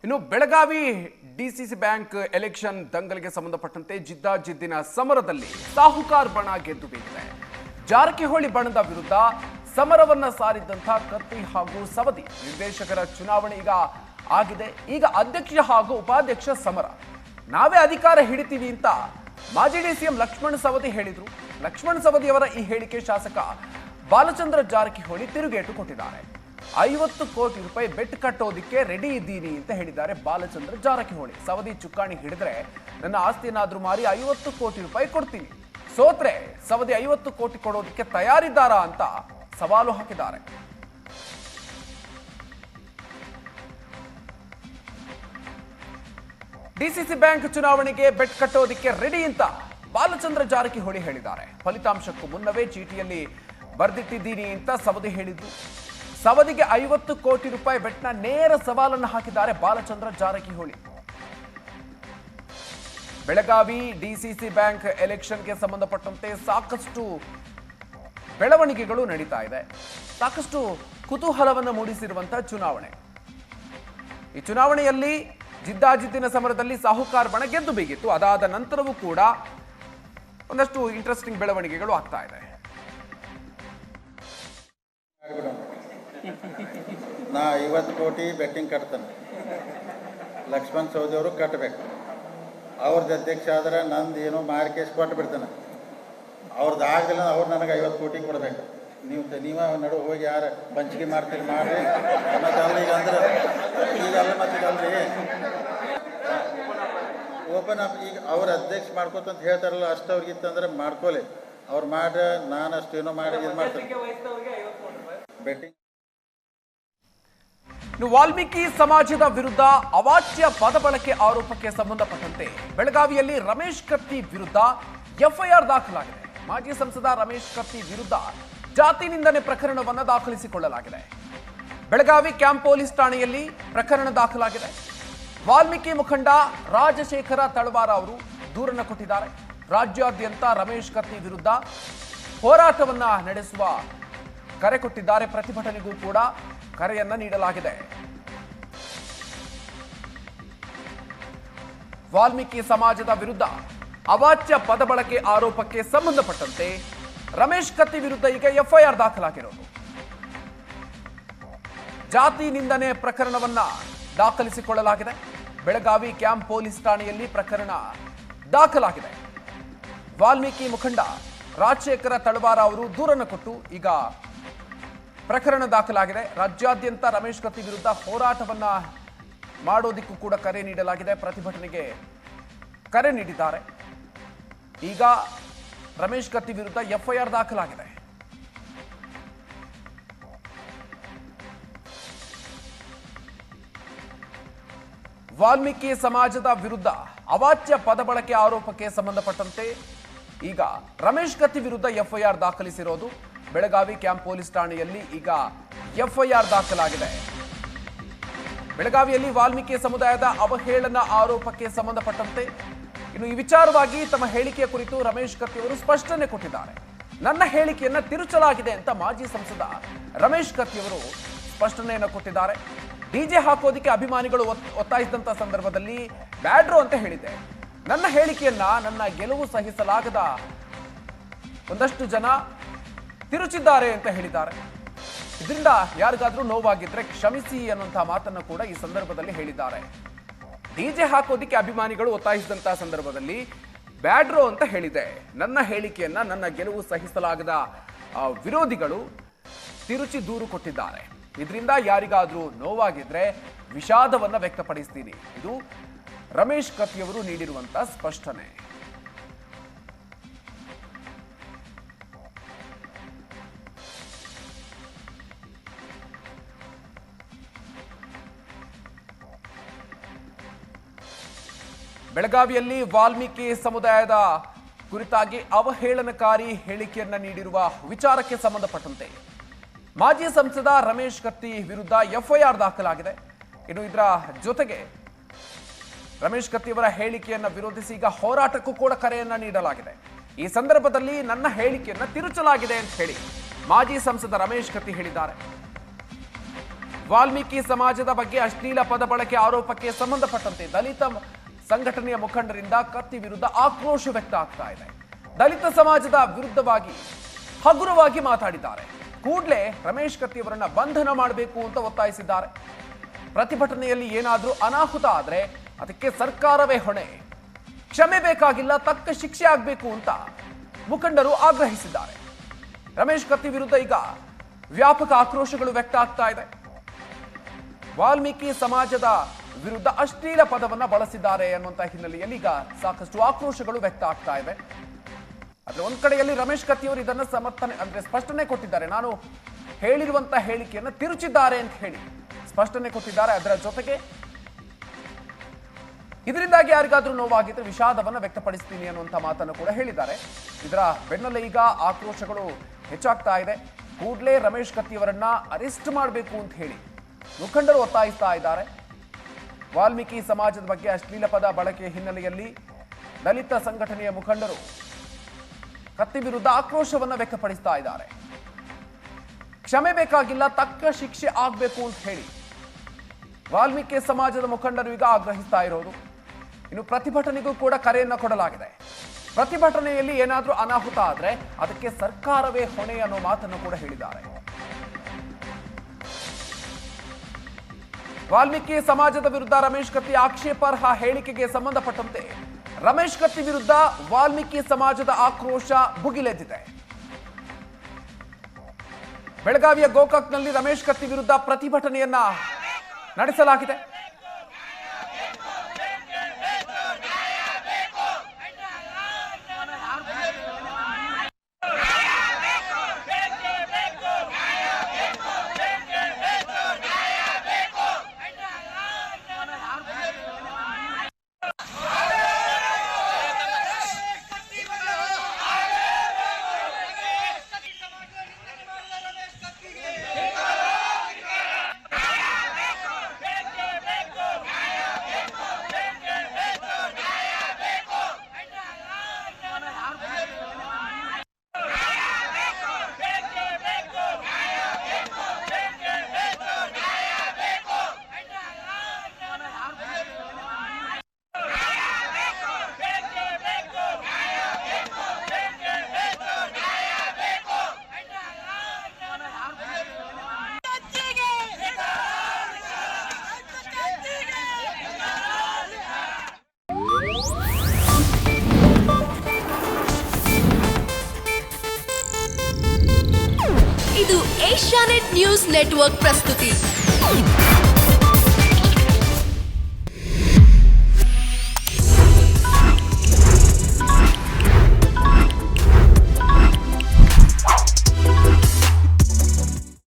ಇನ್ನು Belagavi DCC bank election ದಂಗಲಿಗೆ ಸಂಬಂಧಪಟ್ಟಂತೆ ಜಿದ್ದಾಜಿದ್ದಿನ ಸಮರದಲ್ಲಿ ಸಾಹುಕಾರ್ ಬಣ ಗೆದ್ದು ಬೀಗಿದೆ. ಜಾರಕಿಹೊಳಿ ಬಣದ ವಿರುದ್ಧ ಸಮರವನ್ನ ಸಾರಿದಂತಹ ಕತ್ತಿ ಹಾಗೂ ಸವದಿ ನಿರ್ದೇಶಕರ ಚುನಾವಣೆ ಈಗ ಆಗಿದೆ. ಈಗ ಅಧ್ಯಕ್ಷ ಹಾಗೂ ಉಪಾಧ್ಯಕ್ಷ ಸಮರ. ನಾವೇ ಅಧಿಕಾರ ಹಿಡಿತೀವಿ ಅಂತ ಮಾಜಿ ಡಿಸಿಎಂ ಲಕ್ಷ್ಮಣ ಸವದಿ ಹೇಳಿದ್ರು. ಲಕ್ಷ್ಮಣ ಸವದಿಯವರ ಈ ಹೇಳಿಕೆ ಶಾಸಕ ಬಾಲಚಂದ್ರ ಜಾರಕಿಹೊಳಿ ತಿರುಗೇಟು ಕೊಟ್ಟಿದ್ದಾರೆ. 50 ಕೋಟಿ ರೂಪಾಯಿ ಬೆಟ್ ಕಟ್ಟೋದಿಕ್ಕೆ ರೆಡಿ ಇದ್ದೀನಿ ಅಂತ ಹೇಳಿದ್ದಾರೆ ಬಾಲಚಂದ್ರ ಜಾರಕಿಹೊಳಿ. ಸವದಿ ಚುಕ್ಕಾಣಿ ಹಿಡಿದ್ರೆ ನನ್ನ ಆಸ್ತಿಯನ್ನಾದ್ರೂ ಮಾರಿ 50 ಕೋಟಿ ರೂಪಾಯಿ ಕೊಡ್ತೀನಿ, ಸೋತ್ರೆ ಸವದಿ 50 ಕೋಟಿ ಕೊಡೋದಕ್ಕೆ ತಯಾರಿದ್ದಾರಾ ಅಂತ ಸವಾಲು ಹಾಕಿದ್ದಾರೆ. ಡಿಸಿಸಿ ಬ್ಯಾಂಕ್ ಚುನಾವಣೆಗೆ ಬೆಟ್ ಕಟ್ಟೋದಿಕ್ಕೆ ರೆಡಿ ಅಂತ ಬಾಲಚಂದ್ರ ಜಾರಕಿಹೊಳಿ ಹೇಳಿದ್ದಾರೆ. ಫಲಿತಾಂಶಕ್ಕೂ ಮುನ್ನವೇ ಚೀಟಿಯಲ್ಲಿ ಬರೆದಿಟ್ಟಿದ್ದೀನಿ ಅಂತ ಸವದಿ ಹೇಳಿದ್ದು. ಸವದಿಗೆ 50 ಕೋಟಿ ರೂಪಾಯಿ ಬೆಟ್ನ ನೇರ ಸವಾಲನ್ನು ಹಾಕಿದ್ದಾರೆ ಬಾಲಚಂದ್ರ ಜಾರಕಿಹೊಳಿ. ಬೆಳಗಾವಿ ಡಿಸಿಸಿ ಬ್ಯಾಂಕ್ ಎಲೆಕ್ಷನ್ಗೆ ಸಂಬಂಧಪಟ್ಟಂತೆ ಸಾಕಷ್ಟು ಬೆಳವಣಿಗೆಗಳು ನಡೀತಾ ಇದೆ. ಸಾಕಷ್ಟು ಕುತೂಹಲವನ್ನು ಮೂಡಿಸಿರುವಂತಹ ಚುನಾವಣೆ. ಈ ಚುನಾವಣೆಯಲ್ಲಿ ಜಿದ್ದಾಜಿದ್ದಿನ ಸಮರದಲ್ಲಿ ಸಾಹುಕಾರ್ ಬಣ ಗೆದ್ದು ಬೀಗಿತ್ತು. ಅದಾದ ನಂತರವೂ ಕೂಡ ಒಂದಷ್ಟು ಇಂಟ್ರೆಸ್ಟಿಂಗ್ ಬೆಳವಣಿಗೆಗಳು ಆಗ್ತಾ ಇದೆ. ನಾ 50 ಕೋಟಿ ಬೆಟ್ಟಿಂಗ್ ಕಟ್ತಾನೆ. ಲಕ್ಷ್ಮಣ್ ಸವದಿ ಅವರು ಕಟ್ಟಬೇಕು. ಅವ್ರದ್ದು ಅಧ್ಯಕ್ಷ ಆದ್ರೆ ನಂದು ಏನೋ ಮಾರಿ ಕೇಸ್ ಕೊಟ್ಟು ಬಿಡ್ತಾನೆ. ಅವ್ರದ್ದು ಆಗಲಿಲ್ಲ ಅವ್ರು ನನಗೆ 50 ಕೋಟಿ ಕೊಡಬೇಕು. ನೀವೇ ನಡು ಹೋಗಿ ಯಾರು ಪಂಚಿಗೆ ಮಾಡ್ತೀರಿ ಮಾಡ್ರಿ. ಮತ್ತು ಅಲ್ಲಿ ಈಗ ಅಂದ್ರೆ ಈಗಲ್ಲ ಮತ್ತು ಈಗಲ್ರಿ ಓಪನ್ ಅಪ್ ಈಗ ಅವ್ರ ಅಧ್ಯಕ್ಷ ಮಾಡ್ಕೋತಂತ ಹೇಳ್ತಾರಲ್ಲ, ಅಷ್ಟು ಅವ್ರಿಗಿತ್ತಂದ್ರೆ ಮಾಡ್ಕೊಳ್ಳಿ. ಅವ್ರು ಮಾಡ್ರೆ ನಾನು ಅಷ್ಟೇನೋ ಮಾಡಿ ಇದು ಮಾಡ್ತೇನೆ ಬೆಟ್ಟಿಂಗ್. ವಾಲ್ಮೀಕಿ ಸಮಾಜದ ವಿರುದ್ಧ ಅವಾಚ್ಯ ಪದ ಬಳಕೆ ಆರೋಪಕ್ಕೆ ಸಂಬಂಧಪಟ್ಟಂತೆ ಬೆಳಗಾವಿಯಲ್ಲಿ ರಮೇಶ್ ಕತ್ತಿ ವಿರುದ್ಧ ಎಫ್ಐಆರ್ ದಾಖಲಾಗಿದೆ. ಮಾಜಿ ಸಂಸದ ರಮೇಶ್ ಕತ್ತಿ ವಿರುದ್ಧ ಜಾತಿ ನಿಂದನೆ ಪ್ರಕರಣವನ್ನು ದಾಖಲಿಸಿಕೊಳ್ಳಲಾಗಿದೆ. ಬೆಳಗಾವಿ ಕ್ಯಾಂಪ್ ಪೊಲೀಸ್ ಠಾಣೆಯಲ್ಲಿ ಪ್ರಕರಣ ದಾಖಲಾಗಿದೆ. ವಾಲ್ಮೀಕಿ ಮುಖಂಡ ರಾಜಶೇಖರ ತಳವಾರ ಅವರು ದೂರನ್ನು ಕೊಟ್ಟಿದ್ದಾರೆ. ರಾಜ್ಯಾದ್ಯಂತ ರಮೇಶ್ ಕತ್ತಿ ವಿರುದ್ಧ ಹೋರಾಟವನ್ನ ನಡೆಸುವ ಕರೆ ಕೊಟ್ಟಿದ್ದಾರೆ. ಪ್ರತಿಭಟನೆಗೂ ಕೂಡ ಕರೆಯನ್ನ ನೀಡಲಾಗಿದೆ. ವಾಲ್ಮೀಕಿ ಸಮಾಜದ ವಿರುದ್ಧ ಅವಾಚ್ಯ ಪದ ಬಳಕೆ ಆರೋಪಕ್ಕೆ ಸಂಬಂಧಪಟ್ಟಂತೆ ರಮೇಶ್ ಕತ್ತಿ ವಿರುದ್ಧ ಈಗ ಎಫ್ಐಆರ್ ದಾಖಲಾಗಿರೋದು. ಜಾತಿ ನಿಂದನೆ ಪ್ರಕರಣವನ್ನ ದಾಖಲಿಸಿಕೊಳ್ಳಲಾಗಿದೆ. ಬೆಳಗಾವಿ ಕ್ಯಾಂಪ್ ಪೊಲೀಸ್ ಠಾಣೆಯಲ್ಲಿ ಪ್ರಕರಣ ದಾಖಲಾಗಿದೆ. ವಾಲ್ಮೀಕಿ ಮುಖಂಡ ರಾಜಶೇಖರ ತಳವಾರ ಅವರು ದೂರನ್ನು ಕೊಟ್ಟು ಈಗ ಪ್ರಕರಣ ದಾಖಲಾಗಿದೆ. ರಾಜ್ಯಾದ್ಯಂತ ರಮೇಶ್ ಕತ್ತಿ ವಿರುದ್ಧ ಹೋರಾಟವನ್ನ ಮಾಡೋದಿಕ್ಕೂ ಕೂಡ ಕರೆ ನೀಡಲಾಗಿದೆ. ಪ್ರತಿಭಟನೆಗೆ ಕರೆ ನೀಡಿದ್ದಾರೆ. ಈಗ ರಮೇಶ್ ಕತ್ತಿ ವಿರುದ್ಧ ಎಫ್ಐಆರ್ ದಾಖಲಾಗಿದೆ. ವಾಲ್ಮೀಕಿ ಸಮಾಜದ ವಿರುದ್ಧ ಅವಾಚ್ಯ ಪದ ಬಳಕೆ ಆರೋಪಕ್ಕೆ ಸಂಬಂಧಪಟ್ಟಂತೆ ಈಗ ರಮೇಶ್ ಕತ್ತಿ ವಿರುದ್ಧ ಎಫ್ಐಆರ್ ದಾಖಲಿಸಿರೋದು. ಬೆಳಗಾವಿ ಕ್ಯಾಂಪ್ ಪೊಲೀಸ್ ಠಾಣೆಯಲ್ಲಿ ಈಗ ಎಫ್ಐಆರ್ ದಾಖಲಾಗಿದೆ. ಬೆಳಗಾವಿಯಲ್ಲಿ ವಾಲ್ಮೀಕಿ ಸಮುದಾಯದ ಅವಹೇಳನ ಆರೋಪಕ್ಕೆ ಸಂಬಂಧಪಟ್ಟಂತೆ ಇನ್ನು ಈ ವಿಚಾರವಾಗಿ ತಮ್ಮ ಹೇಳಿಕೆಯ ಕುರಿತು ರಮೇಶ್ ಕತ್ತಿ ಅವರು ಸ್ಪಷ್ಟನೆ ಕೊಟ್ಟಿದ್ದಾರೆ. ನನ್ನ ಹೇಳಿಕೆಯನ್ನ ತಿರುಚಲಾಗಿದೆ ಅಂತ ಮಾಜಿ ಸಂಸದ ರಮೇಶ್ ಕತ್ತಿ ಅವರು ಸ್ಪಷ್ಟನೆಯನ್ನು ಕೊಟ್ಟಿದ್ದಾರೆ. ಡಿಜೆ ಹಾಕೋದಿಕ್ಕೆ ಅಭಿಮಾನಿಗಳು ಒತ್ತಾಯಿಸಿದಂತ ಸಂದರ್ಭದಲ್ಲಿ ಬ್ಯಾಡ್ರೋ ಅಂತ ಹೇಳಿದೆ. ನನ್ನ ಹೇಳಿಕೆಯನ್ನ ನನ್ನ ಗೆಲುವು ಸಹಿಸಲಾಗದ ಒಂದಷ್ಟು ಜನ ತಿರುಚಿದ್ದಾರೆ ಅಂತ ಹೇಳಿದ್ದಾರೆ. ಇದರಿಂದ ಯಾರಿಗಾದ್ರೂ ನೋವಾಗಿದ್ರೆ ಕ್ಷಮಿಸಿ ಅನ್ನುವಂತಹ ಮಾತನ್ನು ಕೂಡ ಈ ಸಂದರ್ಭದಲ್ಲಿ ಹೇಳಿದ್ದಾರೆ. ಡಿಜೆ ಹಾಕೋದಿಕ್ಕೆ ಅಭಿಮಾನಿಗಳು ಒತ್ತಾಯಿಸಿದಂತಹ ಸಂದರ್ಭದಲ್ಲಿ ಬ್ಯಾಡ್ರೋ ಅಂತ ಹೇಳಿದೆ. ನನ್ನ ಹೇಳಿಕೆಯನ್ನ ನನ್ನ ಗೆಲುವು ಸಹಿಸಲಾಗದ ವಿರೋಧಿಗಳು ತಿರುಚಿ ದೂರು ಕೊಟ್ಟಿದ್ದಾರೆ. ಇದರಿಂದ ಯಾರಿಗಾದ್ರೂ ನೋವಾಗಿದ್ರೆ ವಿಷಾದವನ್ನ ವ್ಯಕ್ತಪಡಿಸ್ತೀನಿ. ಇದು ರಮೇಶ್ ಕತ್ತಿಯವರು ನೀಡಿರುವಂತಹ ಸ್ಪಷ್ಟನೆ. ಬೆಳಗಾವಿಯಲ್ಲಿ ವಾಲ್ಮೀಕಿ ಸಮುದಾಯದ ಕುರಿತಾಗಿ ಅವಹೇಳನಕಾರಿ ಹೇಳಿಕೆಯನ್ನ ನೀಡಿರುವ ವಿಚಾರಕ್ಕೆ ಸಂಬಂಧಪಟ್ಟಂತೆ ಮಾಜಿ ಸಂಸದ ರಮೇಶ್ ಕತ್ತಿ ವಿರುದ್ಧ ಎಫ್ಐಆರ್ ದಾಖಲಾಗಿದೆ. ಇನ್ನು ಇದರ ಜೊತೆಗೆ ರಮೇಶ್ ಕತ್ತಿಯವರ ಹೇಳಿಕೆಯನ್ನ ವಿರೋಧಿಸಿ ಈಗ ಹೋರಾಟಕ್ಕೂ ಕೂಡ ಕರೆಯನ್ನ ನೀಡಲಾಗಿದೆ. ಈ ಸಂದರ್ಭದಲ್ಲಿ ನನ್ನ ಹೇಳಿಕೆಯನ್ನ ತಿರುಚಲಾಗಿದೆ ಅಂತ ಹೇಳಿ ಮಾಜಿ ಸಂಸದ ರಮೇಶ್ ಕತ್ತಿ ಹೇಳಿದ್ದಾರೆ. ವಾಲ್ಮೀಕಿ ಸಮಾಜದ ಬಗ್ಗೆ ಅಶ್ಲೀಲ ಪದ ಬಳಕೆ ಆರೋಪಕ್ಕೆ ಸಂಬಂಧಪಟ್ಟಂತೆ ದಲಿತ ಸಂಘಟನೆಯ ಮುಖಂಡರಿಂದ ಕತ್ತಿ ವಿರುದ್ಧ ಆಕ್ರೋಶ ವ್ಯಕ್ತ ಆಗ್ತಾ ಇದೆ. ದಲಿತ ಸಮಾಜದ ವಿರುದ್ಧವಾಗಿ ಹಗುರವಾಗಿ ಮಾತಾಡಿದ್ದಾರೆ. ಕೂಡಲೇ ರಮೇಶ್ ಕತ್ತಿ ಅವರನ್ನ ಬಂಧನ ಮಾಡಬೇಕು ಅಂತ ಒತ್ತಾಯಿಸಿದ್ದಾರೆ. ಪ್ರತಿಭಟನೆಯಲ್ಲಿ ಏನಾದರೂ ಅನಾಹುತ ಆದ್ರೆ ಅದಕ್ಕೆ ಸರ್ಕಾರವೇ ಹೊಣೆ, ಕ್ಷಮೆ ಬೇಕಾಗಿಲ್ಲ, ತಕ್ಕ ಶಿಕ್ಷೆ ಆಗಬೇಕು ಅಂತ ಮುಖಂಡರು ಆಗ್ರಹಿಸಿದ್ದಾರೆ. ರಮೇಶ್ ಕತ್ತಿ ವಿರುದ್ಧ ಈಗ ವ್ಯಾಪಕ ಆಕ್ರೋಶಗಳು ವ್ಯಕ್ತ ಆಗ್ತಾ ಇದೆ. ವಾಲ್ಮೀಕಿ ಸಮಾಜದ ವಿರುದ್ಧ ಅಶ್ಲೀಲ ಪದವನ್ನ ಬಳಸಿದ್ದಾರೆ ಅನ್ನುವಂತ ಹಿನ್ನೆಲೆಯಲ್ಲಿ ಈಗ ಸಾಕಷ್ಟು ಆಕ್ರೋಶಗಳು ವ್ಯಕ್ತ ಆಗ್ತಾ ಇದೆ. ಆದ್ರೆ ಒಂದ್ ಕಡೆಯಲ್ಲಿ ರಮೇಶ್ ಕತ್ತಿ ಅವರು ಇದನ್ನ ಸಮರ್ಥನೆ ಅಂದ್ರೆ ಸ್ಪಷ್ಟನೆ ಕೊಟ್ಟಿದ್ದಾರೆ. ನಾನು ಹೇಳಿರುವಂತಹ ಹೇಳಿಕೆಯನ್ನು ತಿರುಚಿದ್ದಾರೆ ಅಂತ ಹೇಳಿ ಸ್ಪಷ್ಟನೆ ಕೊಟ್ಟಿದ್ದಾರೆ. ಅದರ ಜೊತೆಗೆ ಇದರಿಂದಾಗಿ ಯಾರಿಗಾದ್ರೂ ನೋವಾಗಿದ್ರೆ ವಿಷಾದವನ್ನ ವ್ಯಕ್ತಪಡಿಸ್ತೀನಿ ಅನ್ನುವಂಥ ಮಾತನ್ನು ಕೂಡ ಹೇಳಿದ್ದಾರೆ. ಇದರ ಬೆನ್ನಲ್ಲೇ ಈಗ ಆಕ್ರೋಶಗಳು ಹೆಚ್ಚಾಗ್ತಾ ಇದೆ. ಕೂಡಲೇ ರಮೇಶ್ ಕತ್ತಿ ಅವರನ್ನ ಅರೆಸ್ಟ್ ಮಾಡಬೇಕು ಅಂತ ಹೇಳಿ ಮುಖಂಡರು ಒತ್ತಾಯಿಸ್ತಾ ಇದ್ದಾರೆ. ವಾಲ್ಮೀಕಿ ಸಮಾಜದ ಬಗ್ಗೆ ಅಶ್ಲೀಲ ಪದ ಬಳಕೆ ಹಿನ್ನೆಲೆಯಲ್ಲಿ ದಲಿತ ಸಂಘಟನೆಯ ಮುಖಂಡರು ಕತ್ತಿ ವಿರುದ್ಧ ಆಕ್ರೋಶವನ್ನ ವ್ಯಕ್ತಪಡಿಸ್ತಾ ಇದ್ದಾರೆ. ಕ್ಷಮೆ ಬೇಕಾಗಿಲ್ಲ, ತಕ್ಕ ಶಿಕ್ಷೆ ಆಗಬೇಕು ಅಂತ ಹೇಳಿ ವಾಲ್ಮೀಕಿ ಸಮಾಜದ ಮುಖಂಡರು ಈಗ ಆಗ್ರಹಿಸ್ತಾ ಇರೋದು. ಇನ್ನು ಪ್ರತಿಭಟನೆಗೂ ಕೂಡ ಕರೆಯನ್ನ ಕೊಡಲಾಗಿದೆ. ಪ್ರತಿಭಟನೆಯಲ್ಲಿ ಏನಾದರೂ ಅನಾಹುತ ಆದ್ರೆ ಅದಕ್ಕೆ ಸರ್ಕಾರವೇ ಹೊಣೆ ಅನ್ನೋ ಮಾತನ್ನು ಕೂಡ ಹೇಳಿದ್ದಾರೆ. ವಾಲ್ಮೀಕಿ ಸಮಾಜದ ವಿರುದ್ಧ ರಮೇಶ್ ಕತ್ತಿ ಆಕ್ಷೇಪಾರ್ಹ ಹೇಳಿಕೆಗೆ ಸಂಬಂಧಪಟ್ಟಂತೆ ರಮೇಶ್ ಕತ್ತಿ ವಿರುದ್ಧ ವಾಲ್ಮೀಕಿ ಸಮಾಜದ ಆಕ್ರೋಶ ಭುಗಿಲೆದ್ದಿದೆ. ಬೆಳಗಾವಿಯ ಗೋಕಾಕ್ನಲ್ಲಿ ರಮೇಶ್ ಕತ್ತಿ ವಿರುದ್ಧ ಪ್ರತಿಭಟನೆಯನ್ನ ನಡೆಸಲಾಗಿದೆ. ಇದು ಏಷ್ಯಾನೆಟ್ ನ್ಯೂಸ್ ನೆಟ್ವರ್ಕ್ ಪ್ರಸ್ತುತಿ.